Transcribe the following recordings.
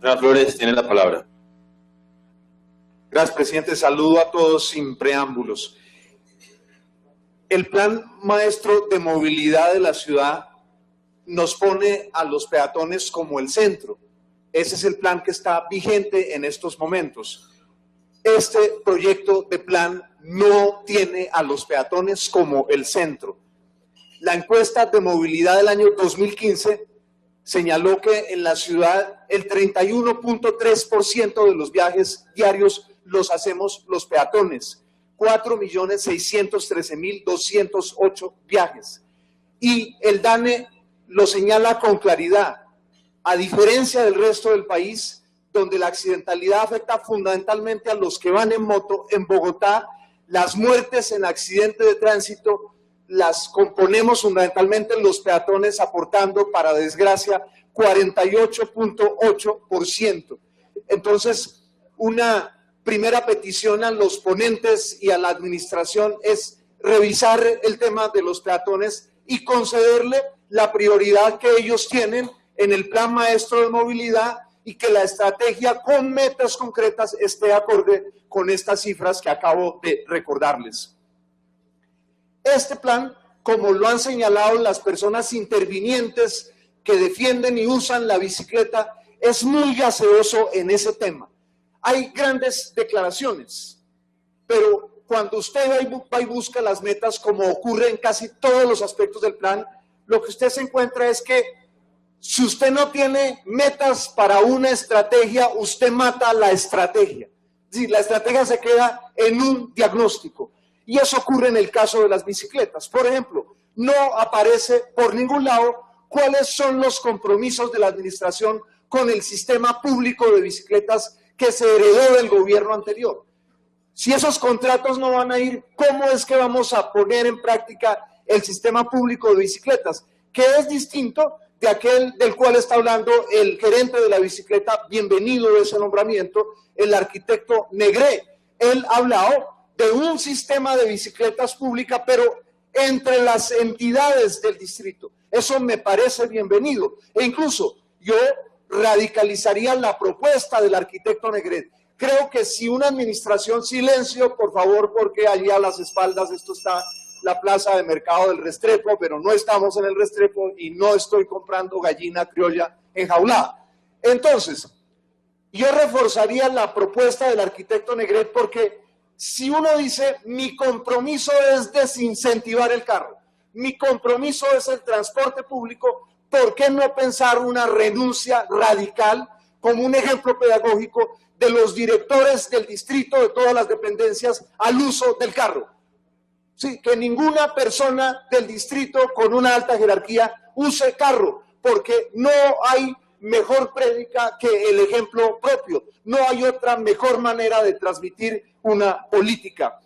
Señora Flores, tiene la palabra. Gracias, presidente. Saludo a todos sin preámbulos. El plan maestro de movilidad de la ciudad nos pone a los peatones como el centro. Ese es el plan que está vigente en estos momentos. Este proyecto de plan no tiene a los peatones como el centro. La encuesta de movilidad del año 2015 señaló que en la ciudad el 31.3% de los viajes diarios los hacemos los peatones, 4.613.208 viajes. Y el DANE lo señala con claridad. A diferencia del resto del país, donde la accidentalidad afecta fundamentalmente a los que van en moto, en Bogotá, las muertes en accidente de tránsito las componemos fundamentalmente los peatones, aportando, para desgracia, 48.8%. Entonces, una primera petición a los ponentes y a la administración es revisar el tema de los peatones y concederle la prioridad que ellos tienen en el plan maestro de movilidad y que la estrategia con metas concretas esté acorde con estas cifras que acabo de recordarles. Este plan, como lo han señalado las personas intervinientes que defienden y usan la bicicleta, es muy gaseoso en ese tema. Hay grandes declaraciones, pero cuando usted va y busca las metas, como ocurre en casi todos los aspectos del plan, lo que usted se encuentra es que si usted no tiene metas para una estrategia, usted mata la estrategia. Es decir, la estrategia se queda en un diagnóstico. Y eso ocurre en el caso de las bicicletas. Por ejemplo, no aparece por ningún lado cuáles son los compromisos de la administración con el sistema público de bicicletas que se heredó del gobierno anterior. Si esos contratos no van a ir, ¿cómo es que vamos a poner en práctica el sistema público de bicicletas? Que es distinto de aquel del cual está hablando el gerente de la bicicleta, bienvenido de ese nombramiento, el arquitecto Negré. Él ha hablado de un sistema de bicicletas pública, pero entre las entidades del distrito. Eso me parece bienvenido. E incluso yo radicalizaría la propuesta del arquitecto Negret. Creo que si una administración, silencio, por favor, porque allí a las espaldas, esto está la plaza de mercado del Restrepo, pero no estamos en el Restrepo y no estoy comprando gallina criolla enjaulada. Entonces, yo reforzaría la propuesta del arquitecto Negret porque si uno dice, mi compromiso es desincentivar el carro, mi compromiso es el transporte público, ¿por qué no pensar una renuncia radical como un ejemplo pedagógico de los directores del distrito, de todas las dependencias, al uso del carro? Sí, que ninguna persona del distrito con una alta jerarquía use carro, porque no hay mejor prédica que el ejemplo propio. No hay otra mejor manera de transmitir una política.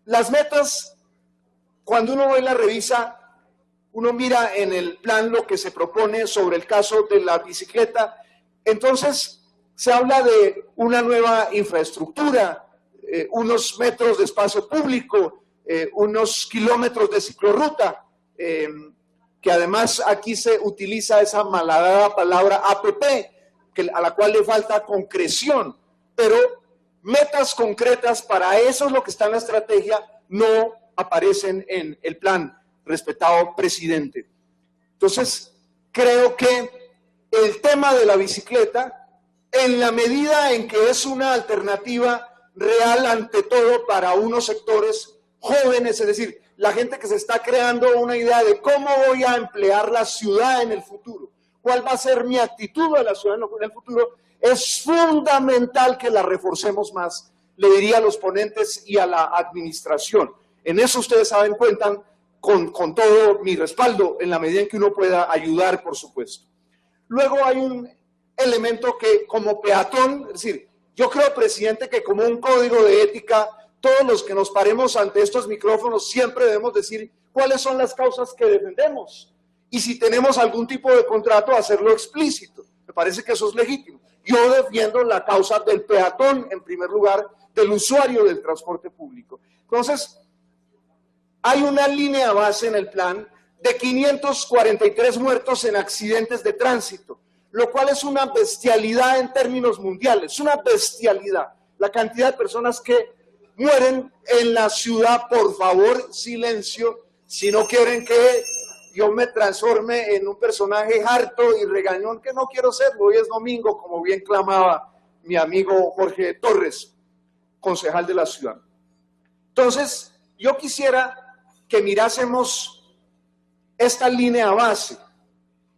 Las metas, cuando uno ve la revisa, uno mira en el plan lo que se propone sobre el caso de la bicicleta, entonces se habla de una nueva infraestructura, unos metros de espacio público, unos kilómetros de ciclorruta, que además aquí se utiliza esa malhadada palabra APP, a la cual le falta concreción, pero metas concretas para eso es lo que está en la estrategia, no aparecen en el plan, respetado presidente. Entonces, creo que el tema de la bicicleta, en la medida en que es una alternativa real ante todo para unos sectores jóvenes, es decir, la gente que se está creando una idea de cómo voy a emplear la ciudad en el futuro, cuál va a ser mi actitud a la ciudad en el futuro, es fundamental que la reforcemos más, le diría a los ponentes y a la administración. En eso ustedes saben, cuentan con todo mi respaldo, en la medida en que uno pueda ayudar, por supuesto. Luego hay un elemento que como peatón, es decir, yo creo, presidente, que como un código de ética, todos los que nos paremos ante estos micrófonos siempre debemos decir cuáles son las causas que defendemos y si tenemos algún tipo de contrato, hacerlo explícito. Me parece que eso es legítimo. Yo defiendo la causa del peatón, en primer lugar, del usuario del transporte público. Entonces, hay una línea base en el plan de 543 muertos en accidentes de tránsito. lo cual es una bestialidad en términos mundiales, una bestialidad. La cantidad de personas que mueren en la ciudad, por favor, silencio, si no quieren que yo me transforme en un personaje harto y regañón, que no quiero serlo. Hoy es domingo, como bien clamaba mi amigo Jorge Torres, concejal de la ciudad. Entonces, yo quisiera que mirásemos esta línea base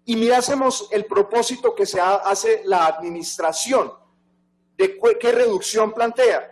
y mirásemos el propósito que se hace la administración, de qué reducción plantea.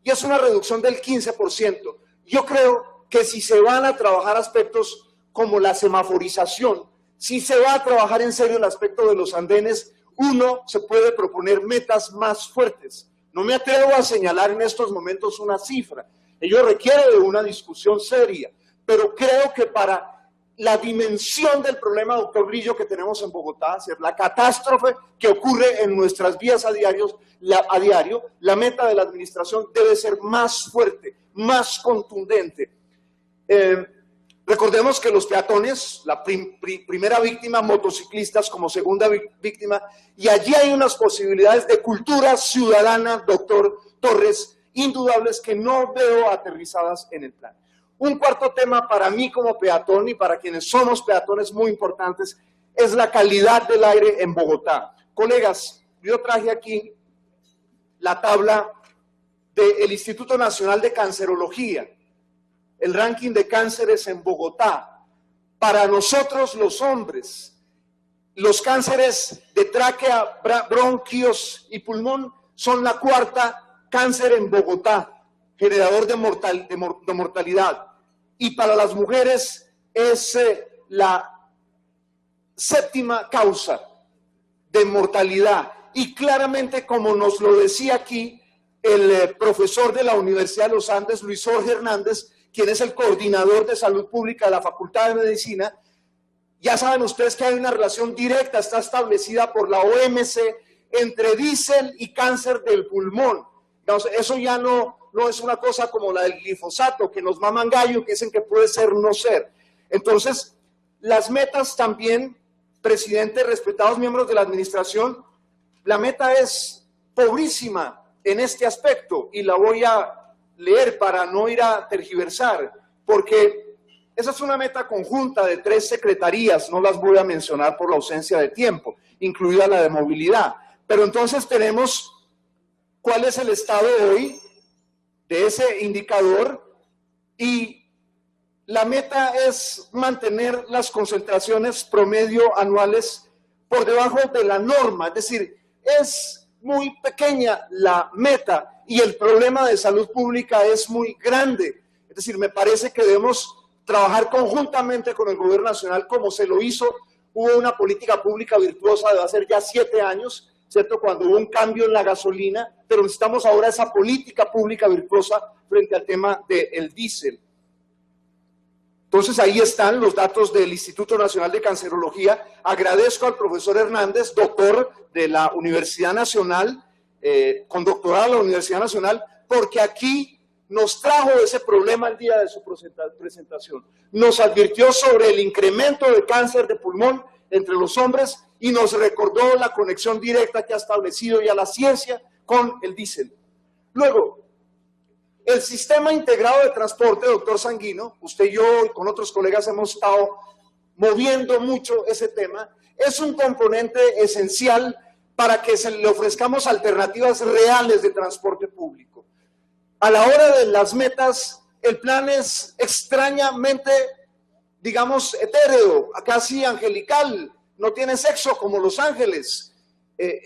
Y es una reducción del 15%. Yo creo que si se van a trabajar aspectos como la semaforización, si se va a trabajar en serio el aspecto de los andenes, uno se puede proponer metas más fuertes. No me atrevo a señalar en estos momentos una cifra. Ello requiere de una discusión seria, pero creo que para la dimensión del problema, doctor Grillo, que tenemos en Bogotá, la catástrofe que ocurre en nuestras vías a diario, la meta de la administración debe ser más fuerte, más contundente. Recordemos que los peatones, la primera víctima, motociclistas como segunda víctima, y allí hay unas posibilidades de cultura ciudadana, doctor Torres, indudables que no veo aterrizadas en el plan. Un cuarto tema para mí como peatón y para quienes somos peatones muy importantes es la calidad del aire en Bogotá. Colegas, yo traje aquí la tabla del Instituto Nacional de Cancerología, el ranking de cánceres en Bogotá. Para nosotros los hombres, los cánceres de tráquea, bronquios y pulmón son la cuarta cáncer en Bogotá, generador de mortalidad. Y para las mujeres es la séptima causa de mortalidad. Y claramente, como nos lo decía aquí el profesor de la Universidad de los Andes, Luis Jorge Hernández, quien es el coordinador de salud pública de la Facultad de Medicina, ya saben ustedes que hay una relación directa, está establecida por la OMC, entre diésel y cáncer del pulmón. Entonces, eso ya no es una cosa como la del glifosato, que nos maman gallo, que dicen que puede ser no ser. Entonces, las metas también, presidente, respetados miembros de la administración, la meta es pobrísima en este aspecto, y la voy a leer para no ir a tergiversar, porque esa es una meta conjunta de 3 secretarías, no las voy a mencionar por la ausencia de tiempo, incluida la de movilidad. Pero entonces tenemos cuál es el estado hoy de ese indicador, y la meta es mantener las concentraciones promedio anuales por debajo de la norma, es decir, es muy pequeña la meta y el problema de salud pública es muy grande. Es decir, me parece que debemos trabajar conjuntamente con el gobierno nacional como se lo hizo. Hubo una política pública virtuosa de hace ya 7 años, ¿cierto? Cuando hubo un cambio en la gasolina, pero necesitamos ahora esa política pública virtuosa frente al tema del diésel. Entonces ahí están los datos del Instituto Nacional de Cancerología. Agradezco al profesor Hernández, doctor de la Universidad Nacional, con doctorado de la Universidad Nacional, porque aquí nos trajo ese problema el día de su presentación. Nos advirtió sobre el incremento de cáncer de pulmón entre los hombres y nos recordó la conexión directa que ha establecido ya la ciencia con el diésel. Luego, el sistema integrado de transporte, doctor Sanguino, usted y yo y con otros colegas hemos estado moviendo mucho ese tema, es un componente esencial para que se le ofrezcamos alternativas reales de transporte público. A la hora de las metas, el plan es extrañamente, digamos, etéreo, casi angelical, no tiene sexo como los ángeles.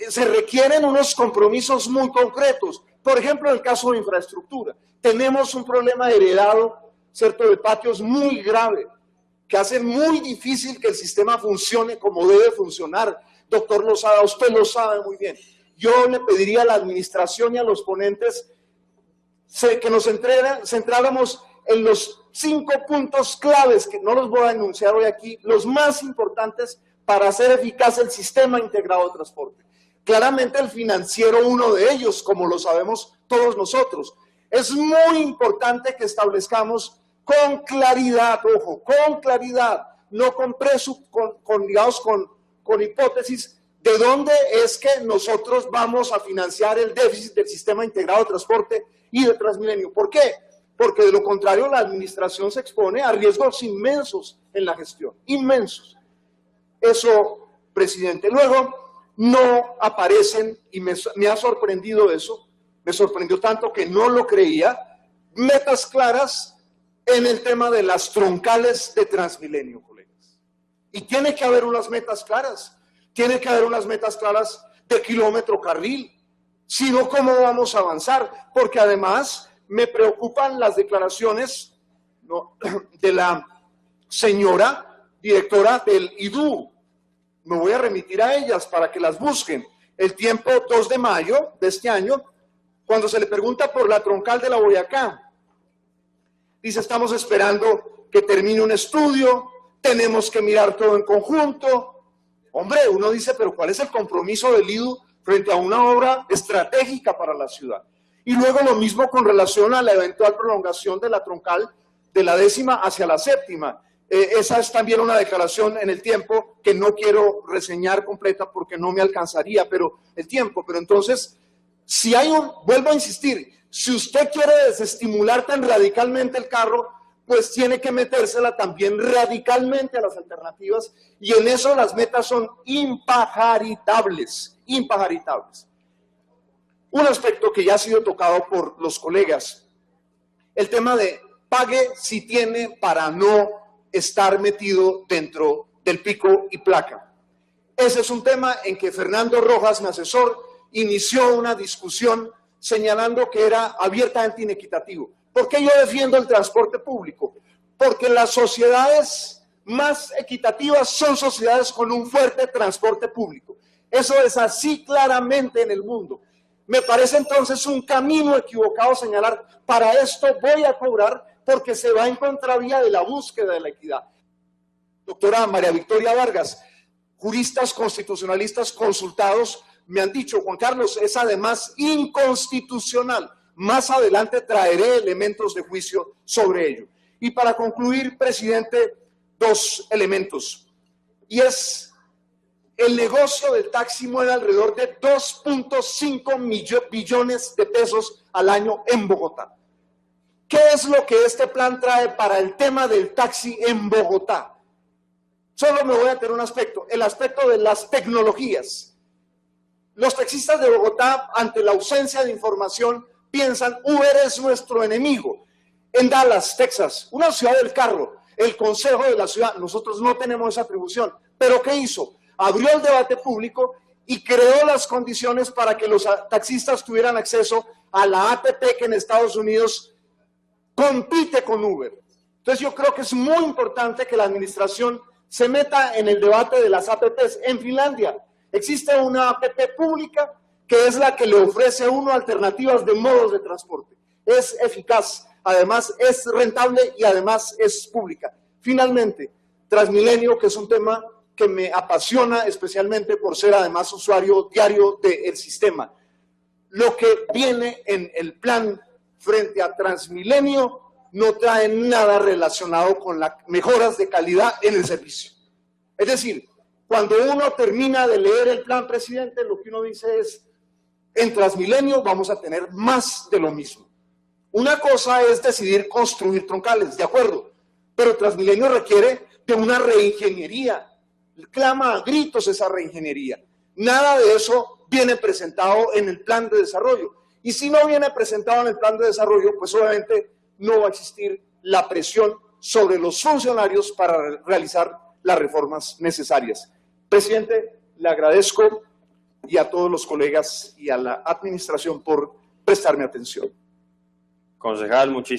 Se requieren unos compromisos muy concretos. Por ejemplo, en el caso de infraestructura, tenemos un problema heredado, ¿cierto?, de patios muy grave, que hace muy difícil que el sistema funcione como debe funcionar. Doctor Lozada, usted lo sabe muy bien. Yo le pediría a la administración y a los ponentes que nos centráramos en los 5 puntos claves, que no los voy a enunciar hoy aquí, los más importantes para hacer eficaz el sistema integrado de transporte. Claramente el financiero, uno de ellos, como lo sabemos todos nosotros. Es muy importante que establezcamos con claridad, ojo, con claridad, no con hipótesis ¿De dónde es que nosotros vamos a financiar el déficit del sistema integrado de transporte y de Transmilenio? ¿Por qué? Porque de lo contrario la administración se expone a riesgos inmensos en la gestión, inmensos. Eso, presidente. Luego, no aparecen, y me ha sorprendido eso, me sorprendió tanto que no lo creía, metas claras en el tema de las troncales de Transmilenio, colegas. Y tiene que haber unas metas claras. Tiene que haber unas metas claras de kilómetro carril, si no, ¿cómo vamos a avanzar? Porque además me preocupan las declaraciones, ¿no?, de la señora directora del IDU. Me voy a remitir a ellas para que las busquen. El Tiempo, 2 de mayo de este año, cuando se le pregunta por la troncal de la Boyacá, dice: estamos esperando que termine un estudio, tenemos que mirar todo en conjunto. Hombre, uno dice, pero ¿cuál es el compromiso del IDU frente a una obra estratégica para la ciudad? Y luego lo mismo con relación a la eventual prolongación de la troncal de la 10ª hacia la 7ª. Esa es también una declaración en el Tiempo que no quiero reseñar completa porque no me alcanzaría, pero el Tiempo. Pero entonces, si hay vuelvo a insistir, si usted quiere desestimular tan radicalmente el carro, pues tiene que metérsela también radicalmente a las alternativas, y en eso las metas son impajaritables, impajaritables. Un aspecto que ya ha sido tocado por los colegas, el tema de pague si tiene para no estar metido dentro del pico y placa. Ese es un tema en que Fernando Rojas, mi asesor, inició una discusión señalando que era abiertamente inequitativo. ¿Por qué yo defiendo el transporte público? Porque las sociedades más equitativas son sociedades con un fuerte transporte público. Eso es así claramente en el mundo. Me parece entonces un camino equivocado señalar: para esto voy a cobrar, porque se va en contravía de la búsqueda de la equidad. Doctora María Victoria Vargas, juristas constitucionalistas consultados me han dicho: Juan Carlos, es además inconstitucional. Más adelante traeré elementos de juicio sobre ello. Y para concluir, presidente, 2 elementos. Y el negocio del taxi mueve alrededor de 2.5 billones de pesos al año en Bogotá. ¿Qué es lo que este plan trae para el tema del taxi en Bogotá? Solo me voy a tener un aspecto, el aspecto de las tecnologías. Los taxistas de Bogotá, ante la ausencia de información, piensan: Uber es nuestro enemigo. En Dallas, Texas, una ciudad del carro, el consejo de la ciudad, nosotros no tenemos esa atribución, pero ¿qué hizo? Abrió el debate público y creó las condiciones para que los taxistas tuvieran acceso a la APP que en Estados Unidos compite con Uber. Entonces yo creo que es muy importante que la administración se meta en el debate de las APPs. En Finlandia existe una APP pública que es la que le ofrece a uno alternativas de modos de transporte. Es eficaz, además es rentable y además es pública. Finalmente, Transmilenio, que es un tema que me apasiona especialmente por ser además usuario diario del sistema. Lo que viene en el plan frente a Transmilenio no trae nada relacionado con las mejoras de calidad en el servicio. Es decir, cuando uno termina de leer el plan, presidente, lo que uno dice es: en Transmilenio vamos a tener más de lo mismo. Una cosa es decidir construir troncales, de acuerdo, pero Transmilenio requiere de una reingeniería, clama a gritos esa reingeniería. Nada de eso viene presentado en el plan de desarrollo. Y si no viene presentado en el plan de desarrollo, pues obviamente no va a existir la presión sobre los funcionarios para realizar las reformas necesarias. Presidente, le agradezco, y a todos los colegas y a la administración por prestarme atención. Concejal, muchísimas